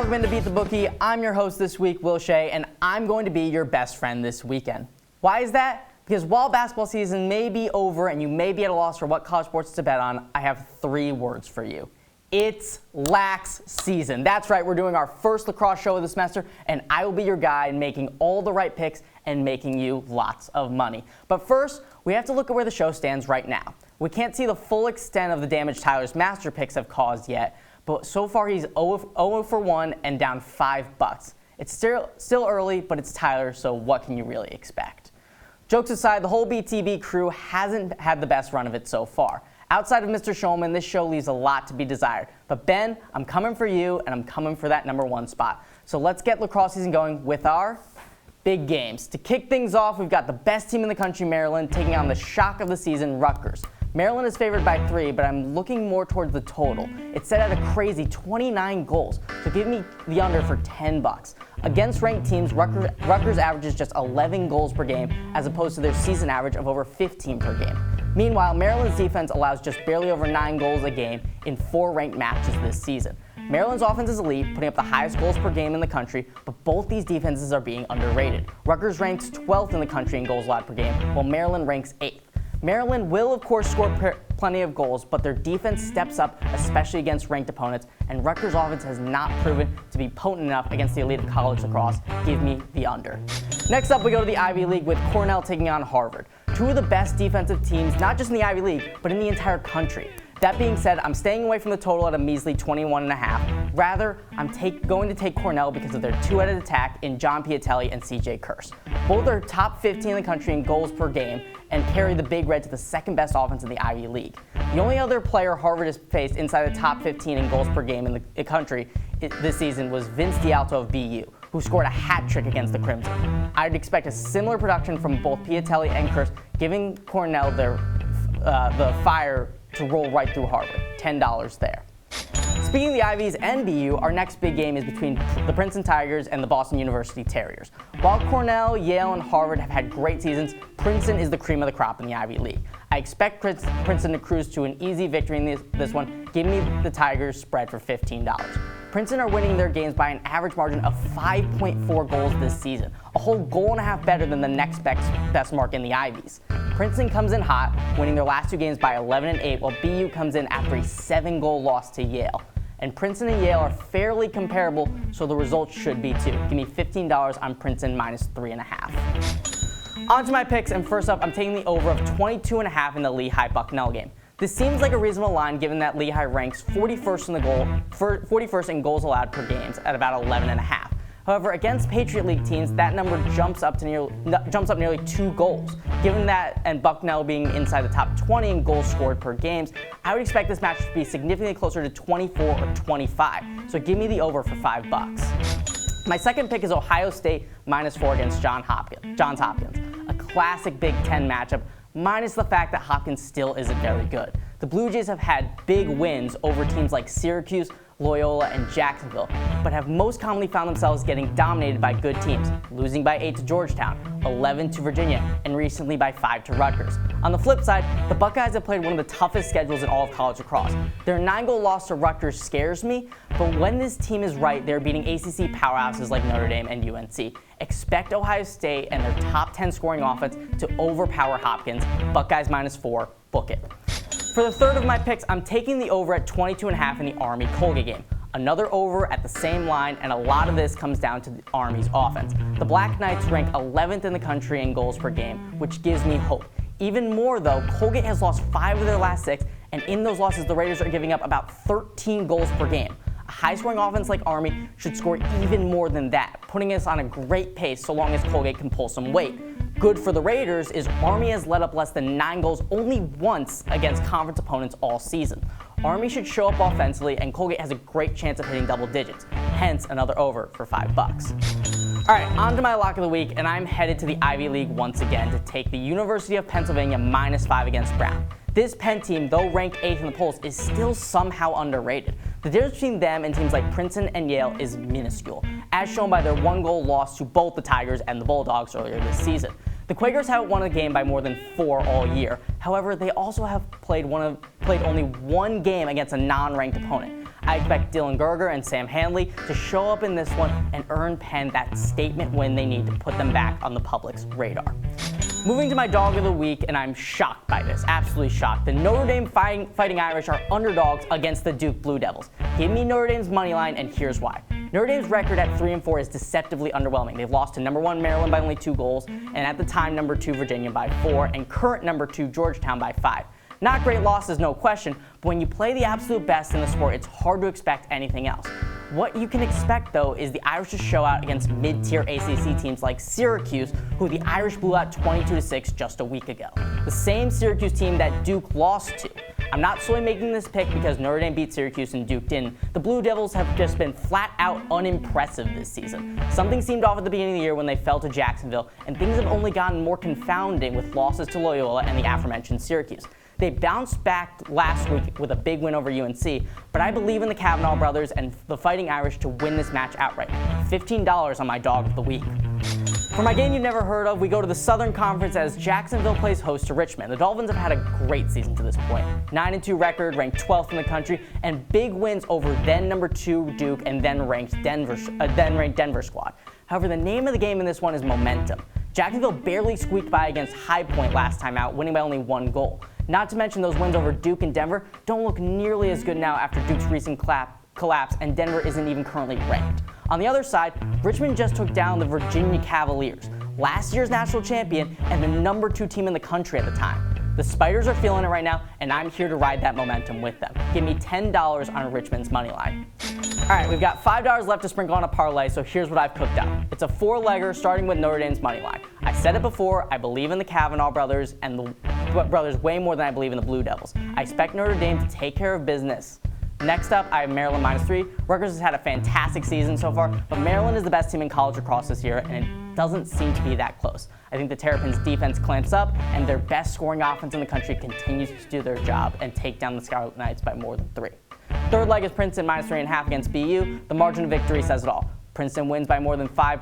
welcome into Beat the Bookie. I'm your host this week, Shea, and I'm going to be your best friend this weekend. Why is that? Because while basketball season may be over and you may be at a loss for what college sports to bet on, I have 3 words for you. It's lax season. That's right, we're doing our first lacrosse show of the semester, and I will be your guide making all the right picks and making you lots of money. But first, we have to look at where the show stands right now. We can't see the full extent of the damage Tyler's master picks have caused yet, but so far he's 0 for 1 and down $5. It's still early, but it's Tyler, so what can you really expect? Jokes aside, the whole BTB crew hasn't had the best run of it so far. Outside of Mr. Shulman, this show leaves a lot to be desired. But Ben, I'm coming for you, and I'm coming for that #1 spot. So let's get lacrosse season going with our big games. To kick things off, we've got the best team in the country, Maryland, taking on the shock of the season, Rutgers. Maryland is favored by 3, but I'm looking more towards the total. It's set at a crazy 29 goals, so give me the under for $10. Against ranked teams, Rutgers averages just 11 goals per game, as opposed to their season average of over 15 per game. Meanwhile, Maryland's defense allows just barely over 9 goals a game in 4 ranked matches this season. Maryland's offense is elite, putting up the highest goals per game in the country, but both these defenses are being underrated. Rutgers ranks 12th in the country in goals allowed per game, while Maryland ranks 8th. Maryland will, of course, score plenty of goals, but their defense steps up, especially against ranked opponents, and Rutgers' offense has not proven to be potent enough against the elite of college lacrosse. Give me the under. Next up, we go to the Ivy League with Cornell taking on Harvard. 2 of the best defensive teams, not just in the Ivy League, but in the entire country. That being said, I'm staying away from the total at a measly 21.5. Rather, I'm going to take Cornell because of their 2-headed attack in John Piatelli and CJ Kurse. Both are top 15 in the country in goals per game and carry the Big Red to the 2nd best offense in the Ivy League. The only other player Harvard has faced inside the top 15 in goals per game in the country this season was Vince D'Alto of BU, who scored a hat trick against the Crimson. I'd expect a similar production from both Piatelli and Kurse, giving Cornell the fire to roll right through Harvard. $10 there. Speaking of the Ivies and BU, our next big game is between the Princeton Tigers and the Boston University Terriers. While Cornell, Yale, and Harvard have had great seasons, Princeton is the cream of the crop in the Ivy League. I expect Princeton to cruise to an easy victory in this one. Give me the Tigers spread for $15. Princeton are winning their games by an average margin of 5.4 goals this season, a whole goal and a half better than the next best mark in the Ivies. Princeton comes in hot, winning their last 2 games by 11 and 8, while BU comes in after a 7-goal loss to Yale. And Princeton and Yale are fairly comparable, so the results should be too. Give me $15 on Princeton minus 3.5. On to my picks, and first up, I'm taking the over of 22.5 in the Lehigh-Bucknell game. This seems like a reasonable line given that Lehigh ranks 41st in goals allowed per games at about 11.5. However, against Patriot League teams, that number jumps up nearly 2 goals. Given that, and Bucknell being inside the top 20 in goals scored per games, I would expect this match to be significantly closer to 24 or 25. So give me the over for $5. My second pick is Ohio State minus 4 against Johns Hopkins. A classic Big Ten matchup, minus the fact that Hopkins still isn't very good. The Blue Jays have had big wins over teams like Syracuse, Loyola, and Jacksonville, but have most commonly found themselves getting dominated by good teams, losing by 8 to Georgetown, 11 to Virginia, and recently by 5 to Rutgers. On the flip side, the Buckeyes have played one of the toughest schedules in all of college lacrosse. Their 9-goal loss to Rutgers scares me, but when this team is right, they're beating ACC powerhouses like Notre Dame and UNC. Expect Ohio State and their top 10 scoring offense to overpower Hopkins. Buckeyes minus 4, book it. For the third of my picks, I'm taking the over at 22.5 in the Army-Colgate game. Another over at the same line, and a lot of this comes down to the Army's offense. The Black Knights rank 11th in the country in goals per game, which gives me hope. Even more though, Colgate has lost 5 of their last 6, and in those losses, the Raiders are giving up about 13 goals per game. A high-scoring offense like Army should score even more than that, putting us on a great pace so long as Colgate can pull some weight. Good for the Raiders is Army has let up less than 9 goals only once against conference opponents all season. Army should show up offensively, and Colgate has a great chance of hitting double digits. Hence, another over for $5. All right, on to my lock of the week, and I'm headed to the Ivy League once again to take the University of Pennsylvania minus 5 against Brown. This Penn team, though ranked 8th in the polls, is still somehow underrated. The difference between them and teams like Princeton and Yale is minuscule, as shown by their 1-goal loss to both the Tigers and the Bulldogs earlier this season. The Quakers haven't won a game by more than 4 all year. However, they also have played only 1 game against a non-ranked opponent. I expect Dylan Gerger and Sam Hanley to show up in this one and earn Penn that statement win they need to put them back on the public's radar. Moving to my dog of the week, and I'm shocked by this, absolutely shocked. The Notre Dame Fighting Irish are underdogs against the Duke Blue Devils. Give me Notre Dame's money line, and here's why. Notre Dame's record at 3-4 is deceptively underwhelming. They've lost to number 1 Maryland by only 2 goals, and at the time number 2 Virginia by 4, and current number 2 Georgetown by 5. Not great losses, no question, but when you play the absolute best in the sport, it's hard to expect anything else. What you can expect, though, is the Irish to show out against mid-tier ACC teams like Syracuse, who the Irish blew out 22-6 just a week ago. The same Syracuse team that Duke lost to. I'm not solely making this pick because Notre Dame beat Syracuse and Duke didn't. The Blue Devils have just been flat out unimpressive this season. Something seemed off at the beginning of the year when they fell to Jacksonville, and things have only gotten more confounding with losses to Loyola and the aforementioned Syracuse. They bounced back last week with a big win over UNC, but I believe in the Kavanaugh brothers and the Fighting Irish to win this match outright. $15 on my dog of the week. For my game you've never heard of, we go to the Southern Conference as Jacksonville plays host to Richmond. The Dolphins have had a great season to this point. 9-2 record, ranked 12th in the country, and big wins over then number 2 Duke and then ranked Denver squad. However, the name of the game in this one is momentum. Jacksonville barely squeaked by against High Point last time out, winning by only 1 goal. Not to mention those wins over Duke and Denver don't look nearly as good now after Duke's recent collapse, and Denver isn't even currently ranked. On the other side, Richmond just took down the Virginia Cavaliers, last year's national champion and the number 2 team in the country at the time. The Spiders are feeling it right now, and I'm here to ride that momentum with them. Give me $10 on Richmond's money line. All right, we've got $5 left to sprinkle on a parlay, so here's what I've cooked up. It's a 4-legger starting with Notre Dame's money line. I said it before, I believe in the Kavanaugh brothers and the brothers way more than I believe in the Blue Devils. I expect Notre Dame to take care of business. Next up, I have Maryland -3. Rutgers has had a fantastic season so far, but Maryland is the best team in college lacrosse this year, and it doesn't seem to be that close. I think the Terrapins' defense clamps up, and their best scoring offense in the country continues to do their job and take down the Scarlet Knights by more than 3. Third leg is Princeton -3.5 against BU. The margin of victory says it all. Princeton wins by more than 5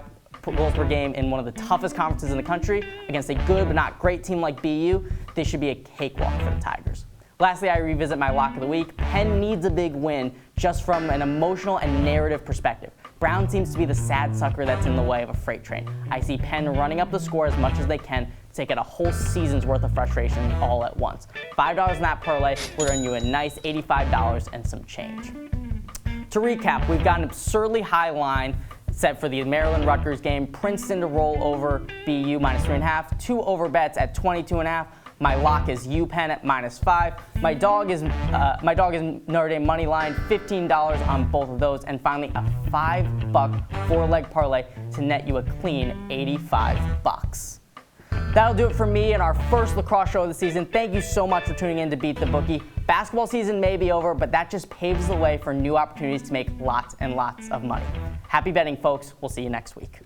goals per game in one of the toughest conferences in the country against a good but not great team like BU. This should be a cakewalk for the Tigers. Lastly, I revisit my lock of the week. Penn needs a big win just from an emotional and narrative perspective. Brown seems to be the sad sucker that's in the way of a freight train. I see Penn running up the score as much as they can to take out a whole season's worth of frustration all at once. $5 in that parlay will earn you a nice $85 and some change. To recap, we've got an absurdly high line set for the Maryland-Rutgers game. Princeton to roll over BU -3.5. 2 over bets at 22.5. My lock is UPenn at -5. My dog is Notre Dame money line, $15 on both of those, and finally a $5 4-leg parlay to net you a clean $85. That'll do it for me and our first lacrosse show of the season. Thank you so much for tuning in to Beat the Bookie. Basketball season may be over, but that just paves the way for new opportunities to make lots and lots of money. Happy betting, folks. We'll see you next week.